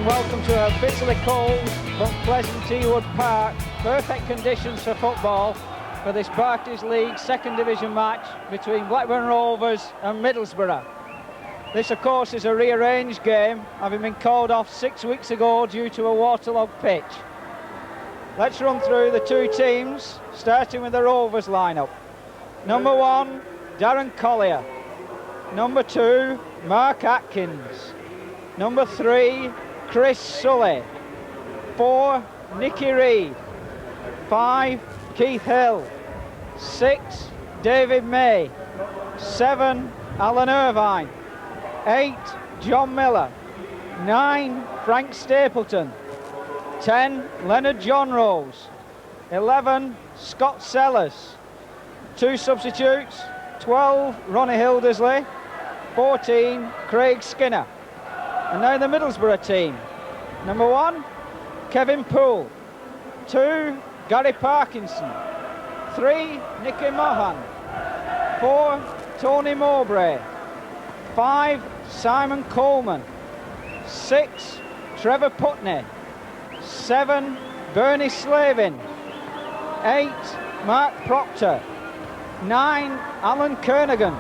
and welcome to a bitterly cold but pleasant Ewood Park. Perfect conditions for football for this Barclays League second division match between Blackburn Rovers and Middlesbrough. This of course is a rearranged game, having been called off 6 weeks ago due to a waterlogged pitch. Let's run through the two teams, starting with the Rovers lineup. Number 1, Darren Collier. Number 2, Mark Atkins. Number 3, Chris Sully. 4, Nicky Reid. 5, Keith Hill. 6, David May. 7, Alan Irvine. 8, John Miller. 9, Frank Stapleton. 10, Leonard John Rose. 11, Scott Sellers. 2 substitutes, 12, Ronnie Hildersley. 14, Craig Skinner. And now the Middlesbrough team. Number 1, Kevin Poole. 2, Gary Parkinson. 3, Nicky Mohan. 4, Tony Mowbray. 5, Simon Coleman. 6, Trevor Putney. 7, Bernie Slavin. 8, Mark Proctor. 9, Alan Kernigan.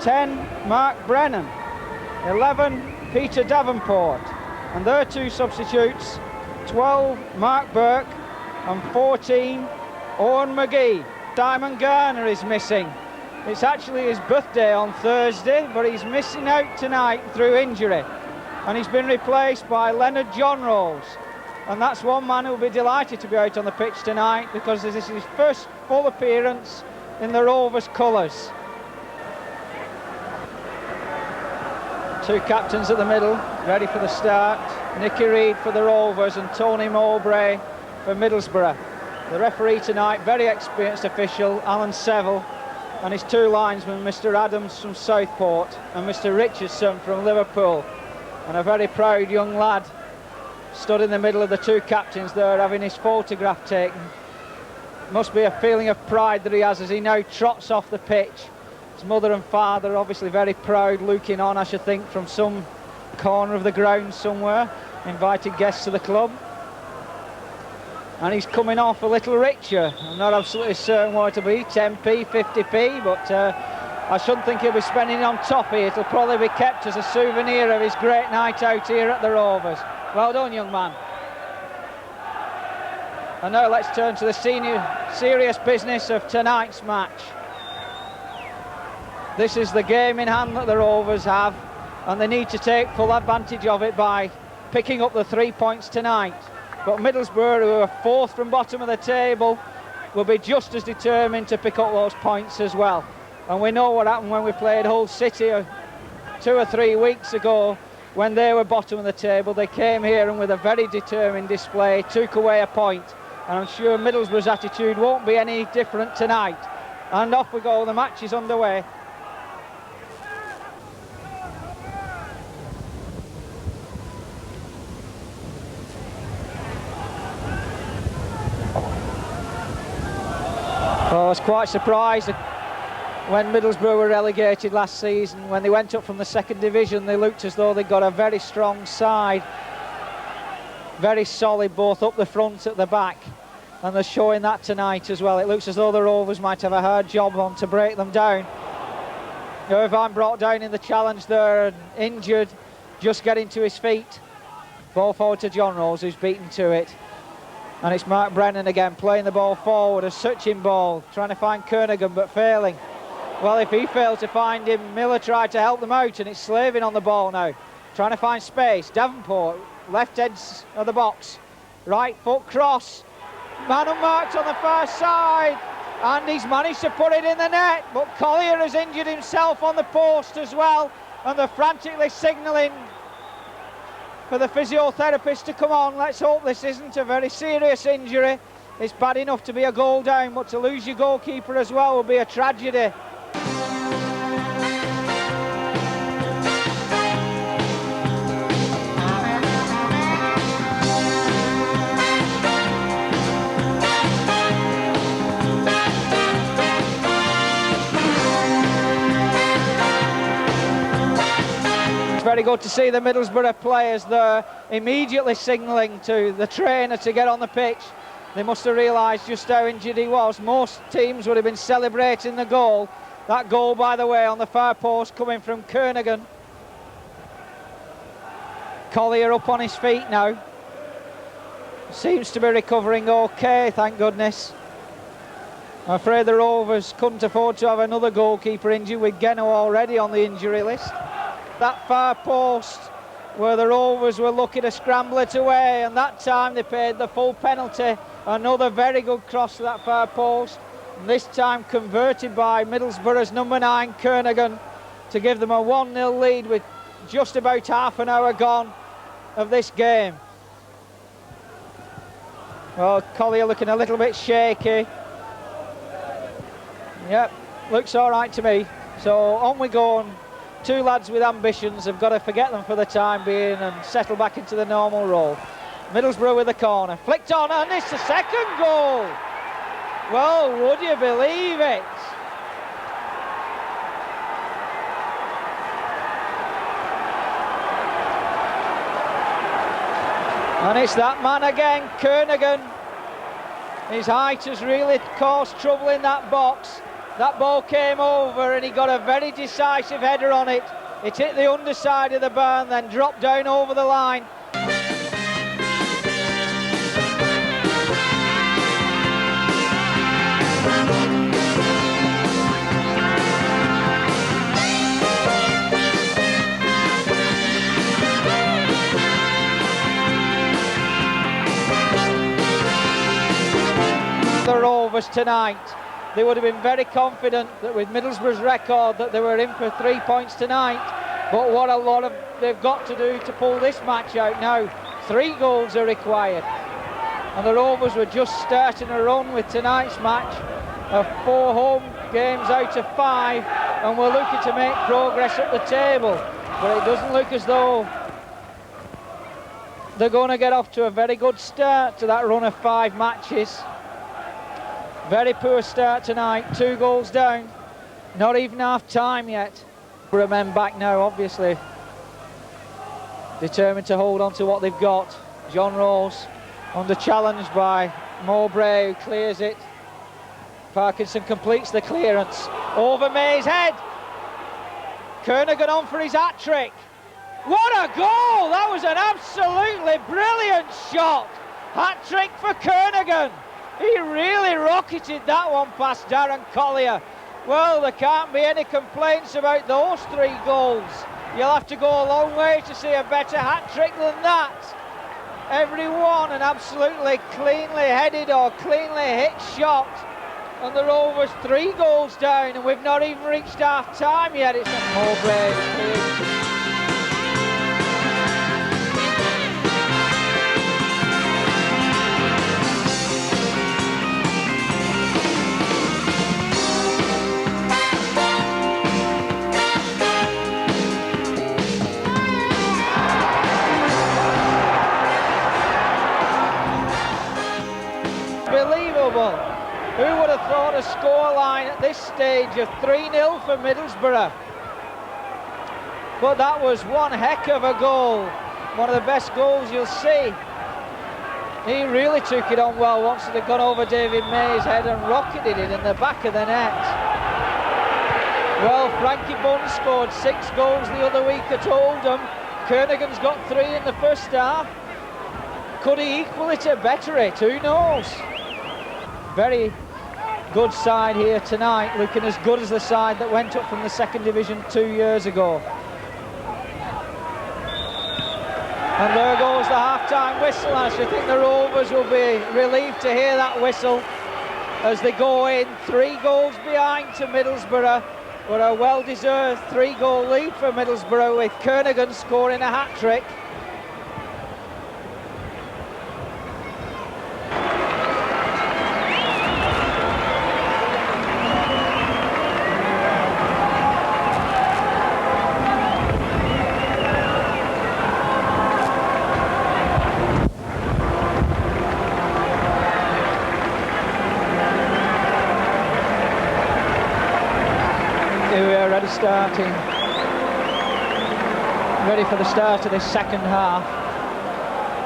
10, Mark Brennan. 11, Peter Davenport. And their 2 substitutes, 12, Mark Burke. And 14, Owen McGee. Simon Garner is missing. It's actually his birthday on Thursday, but he's missing out tonight through injury. And he's been replaced by Leonard John Rose. And that's one man who'll be delighted to be out on the pitch tonight, because this is his first full appearance in the Rovers colours. 2 captains at the middle, ready for the start. Nicky Reid for the Rovers and Tony Mowbray for Middlesbrough. The referee tonight, very experienced official, Alan Seville, and his 2 linesmen, Mr Adams from Southport and Mr Richardson from Liverpool. And a very proud young lad stood in the middle of the 2 captains there, having his photograph taken. Must be a feeling of pride that he has as he now trots off the pitch. His mother and father obviously very proud, looking on, I should think, from some corner of the ground somewhere, invited guests to the club. And he's coming off a little richer. I'm not absolutely certain what it'll be, 10p, 50p, but I shouldn't think he'll be spending it on toffee. It'll probably be kept as a souvenir of his great night out here at the Rovers. Well done, young man. And now let's turn to the serious business of tonight's match. This is the game in hand that the Rovers have, and they need to take full advantage of it by picking up the 3 points tonight. But Middlesbrough, who are 4th from bottom of the table, will be just as determined to pick up those points as well. And we know what happened when we played Hull City 2 or 3 weeks ago. When they were bottom of the table, they came here and with a very determined display took away a point. And I'm sure Middlesbrough's attitude won't be any different tonight. And off we go, the match is underway. I was quite surprised when Middlesbrough were relegated last season. When they went up from the second division, they looked as though they got a very strong side, very solid both up the front at the back, and they're showing that tonight as well. It looks as though the Rovers might have a hard job on to break them down. Irvine brought down in the challenge there and injured, just getting to his feet. Ball forward to John Rose, who's beaten to it. And it's Mark Brennan again playing the ball forward, a searching ball, trying to find Kernigan but failing. Well, if he failed to find him, Miller tried to help them out, and it's Slavin on the ball now, trying to find space. Davenport, left edge of the box, right foot cross, man unmarked on the far side, and he's managed to put it in the net, but Collier has injured himself on the post as well, and they're frantically signalling for the physiotherapist to come on. Let's hope this isn't a very serious injury. It's bad enough to be a goal down, but to lose your goalkeeper as well will be a tragedy. very good to see the Middlesbrough players there immediately signalling to the trainer to get on the pitch. They must have realised just how injured he was. Most teams would have been celebrating the goal. That goal, by the way, on the far post coming from Kernaghan. Collier up on his feet now. Seems to be recovering okay, thank goodness. I'm afraid the Rovers couldn't afford to have another goalkeeper injured, with Geno already on the injury list. That far post where the Rovers were lucky to scramble it away, and that time they paid the full penalty. Another very good cross to that far post, and this time converted by Middlesbrough's number 9, Kernaghan, to give them a 1-0 lead with just about half an hour gone of this game. Well, Collier looking a little bit shaky. Yep, looks all right to me. So on we go, and two lads with ambitions have got to forget them for the time being and settle back into the normal role. Middlesbrough with the corner, flicked on, and it's the second goal. Well, would you believe it? And it's that man again, Kernaghan. His height has really caused trouble in that box. That ball came over and he got a very decisive header on it. It hit the underside of the bar and then dropped down over the line. The Rovers tonight, they would have been very confident that with Middlesbrough's record that they were in for 3 points tonight, but what a lot of they've got to do to pull this match out now. 3 goals are required, and the Rovers were just starting a run with tonight's match of 4 home games out of 5, and we're looking to make progress up the table, but it doesn't look as though they're going to get off to a very good start to that run of 5 matches. Very poor start tonight, 2 goals down, not even half time yet. We're men back now, obviously determined to hold on to what they've got. John Rose under challenge by Mowbray, who clears it. Parkinson completes the clearance over May's head. Kernaghan on for his hat-trick. What a goal! That was an absolutely brilliant shot. Hat-trick for Kernaghan. He really rocketed that one past Darren Collier. Well, there can't be any complaints about those 3 goals. You'll have to go a long way to see a better hat-trick than that. Every one an absolutely cleanly headed or cleanly hit shot. And the Rovers 3 goals down, and we've not even reached half-time yet. It's not Mowbray. Unbelievable. Who would have thought a scoreline at this stage of 3-0 for Middlesbrough? But that was one heck of a goal. One of the best goals you'll see. He really took it on well once it had gone over David May's head and rocketed it in the back of the net. Well, Frankie Bunn scored 6 goals the other week at Oldham. Kernaghan's got 3 in the first half. Could he equal it or better it? Who knows? Very good side here tonight, looking as good as the side that went up from the 2nd Division 2 years ago. And there goes the half-time whistle. I should think the Rovers will be relieved to hear that whistle as they go in 3 goals behind to Middlesbrough, but a well-deserved 3-goal lead for Middlesbrough, with Kernaghan scoring a hat-trick. Starting. ready for the start of this second half.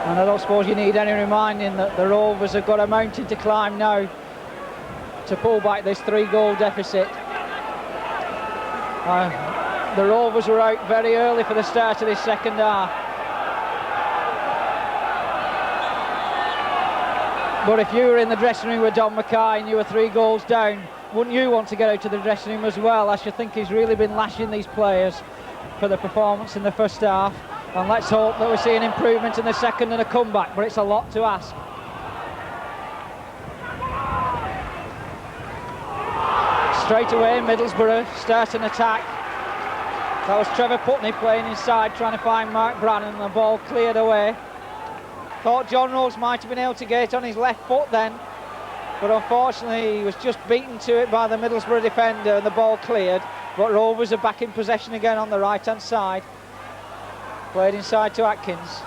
And I don't suppose you need any reminding that the Rovers have got a mountain to climb now to pull back this 3-goal deficit. The Rovers were out very early for the start of this second half. But if you were in the dressing room with Don Mackay and you were 3 goals down, wouldn't you want to get out to the dressing room as well? I should think he's really been lashing these players for the performance in the first half. And let's hope that we see an improvement in the second and a comeback, but it's a lot to ask. Straight away, Middlesbrough start an attack. That was Trevor Putney playing inside, trying to find Mark Brannan, and the ball cleared away. Thought John Rose might have been able to get it on his left foot then, but unfortunately he was just beaten to it by the Middlesbrough defender and the ball cleared. But Rovers are back in possession again on the right hand side. Played inside to Atkins.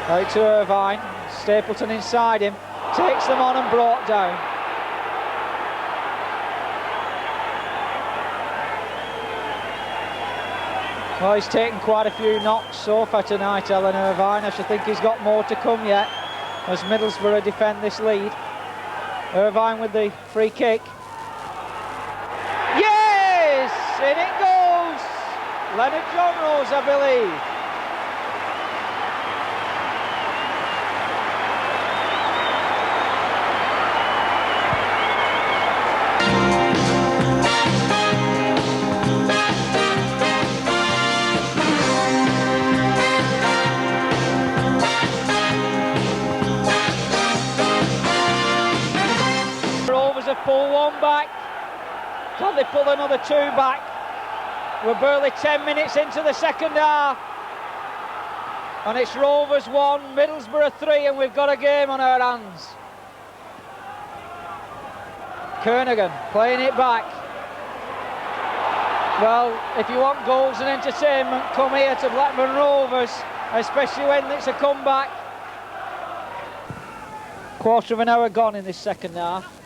Out to Irvine. Stapleton inside him. Takes them on and brought down. Well, he's taken quite a few knocks so far tonight, Alan Irvine. I should think he's got more to come yet as Middlesbrough defend this lead. Irvine with the free kick. Yes! In it goes! Leonard John Rose, I believe. Pull one back. Can they pull another 2 back? We're barely 10 minutes into the second half, and it's Rovers 1, Middlesbrough 3, and we've got a game on our hands. Kernigan playing it back. Well, if you want goals and entertainment, come here to Blackburn Rovers, especially when it's a comeback. Quarter of an hour gone in this second half.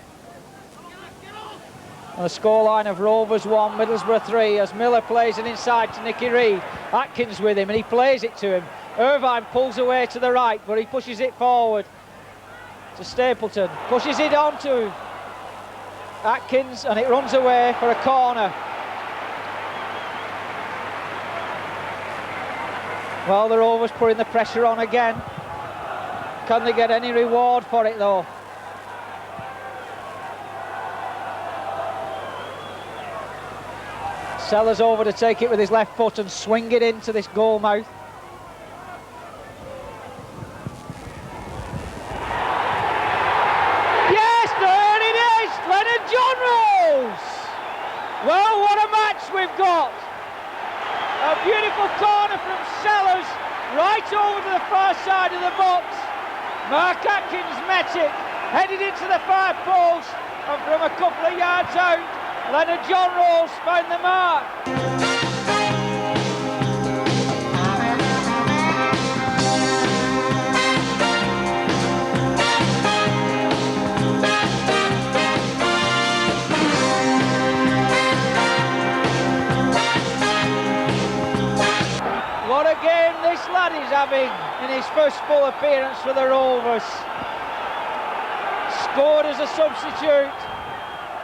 And the scoreline of Rovers 1, Middlesbrough 3, as Miller plays it inside to Nicky Reid. Atkins with him, and he plays it to him. Irvine pulls away to the right, but he pushes it forward to Stapleton. Pushes it on to Atkins, and it runs away for a corner. Well, the Rovers putting the pressure on again. Can they get any reward for it, though? Sellers over to take it with his left foot and swing it into this goal mouth. Yes, there it is! Leonard John Rose! Well, what a match we've got! A beautiful corner from Sellers, right over to the far side of the box. Mark Atkins met it, headed into the far post, and from a couple of yards out, Leonard John Rose found the mark. What a game this lad is having in his first full appearance for the Rovers. Scored as a substitute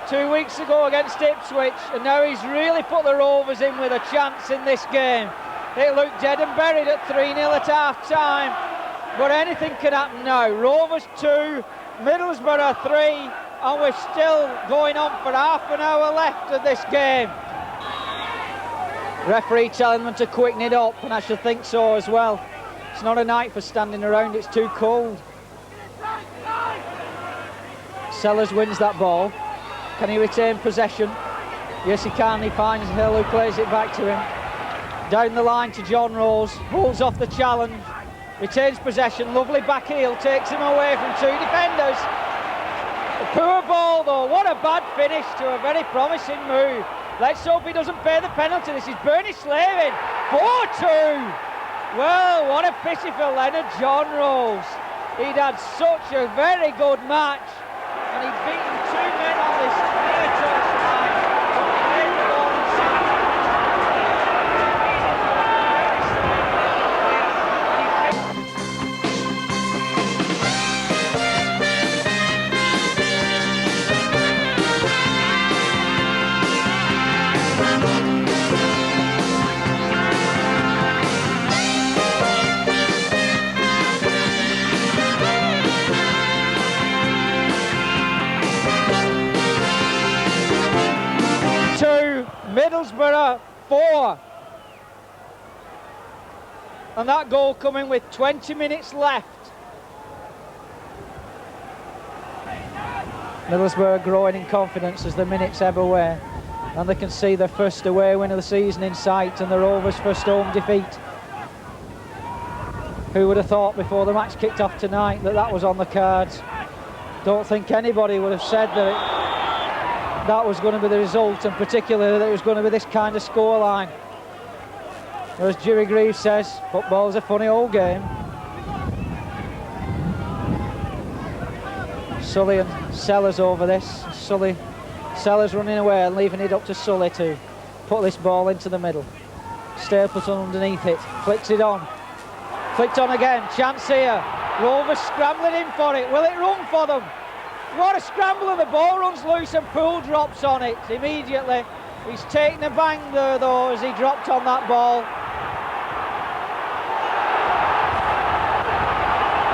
2 weeks ago against Ipswich, and now he's really put the Rovers in with a chance in this game. It looked dead and buried at 3-0 at half-time, but anything can happen now. Rovers 2, Middlesbrough 3, and we're still going on for half an hour left of this game. Referee telling them to quicken it up, and I should think so as well. It's not a night for standing around, it's too cold. Sellers wins that ball. Can he retain possession? Yes, he can. He finds Hill, who plays it back to him. Down the line to John Rose, holds off the challenge, retains possession. Lovely back heel, takes him away from 2 defenders. A poor ball though. What a bad finish to a very promising move. Let's hope he doesn't pay the penalty. This is Bernie Slavin. 4-2. Well, what a pity for Leonard John Rose. He'd had such a very good match, and he'd beaten 2 men on this near touch line. Middlesbrough 4. And that goal coming with 20 minutes left. Middlesbrough growing in confidence as the minutes ebb away, and they can see their first away win of the season in sight and the Rovers' first home defeat. Who would have thought before the match kicked off tonight that that was on the cards? Don't think anybody would have said that that was going to be the result, and particularly that it was going to be this kind of scoreline. As Jimmy Greaves says, football's a funny old game. Sully and Sellers over this. Sellers running away and leaving it up to Sully to put this ball into the middle. Stapleton underneath it, flicks it on. Flicked on again, chance here. Rovers scrambling in for it. Will it run for them? What a scramble, and the ball runs loose and Poole drops on it immediately. He's taken a bang there though as he dropped on that ball.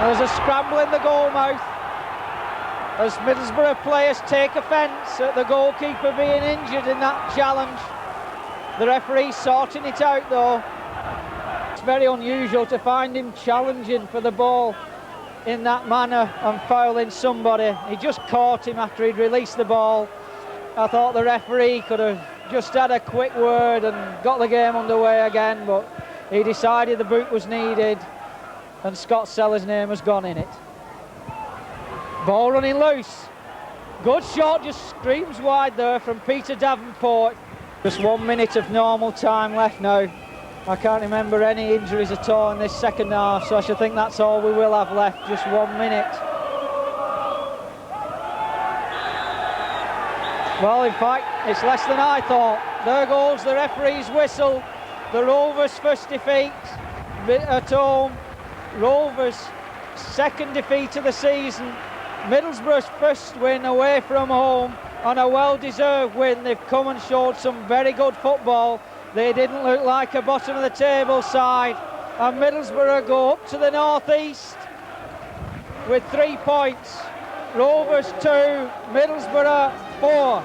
There's a scramble in the goal mouth as Middlesbrough players take offence at the goalkeeper being injured in that challenge. The referee sorting it out though. It's very unusual to find him challenging for the ball in that manner and fouling somebody. He just caught him after he'd released the ball. I thought the referee could have just had a quick word and got the game underway again, but he decided the boot was needed and Scott Sellers' name has gone in it. Ball running loose. Good shot, just screams wide there from Peter Davenport. Just 1 minute of normal time left now. I can't remember any injuries at all in this second half, so I should think that's all we will have left, just 1 minute. Well, in fact, it's less than I thought. There goes the referee's whistle. The Rovers' first defeat at home. Rovers' second defeat of the season. Middlesbrough's first win away from home, and a well-deserved win. They've come and showed some very good football. They didn't look like a bottom of the table side, and Middlesbrough go up to the northeast with 3 points. Rovers 2, Middlesbrough 4.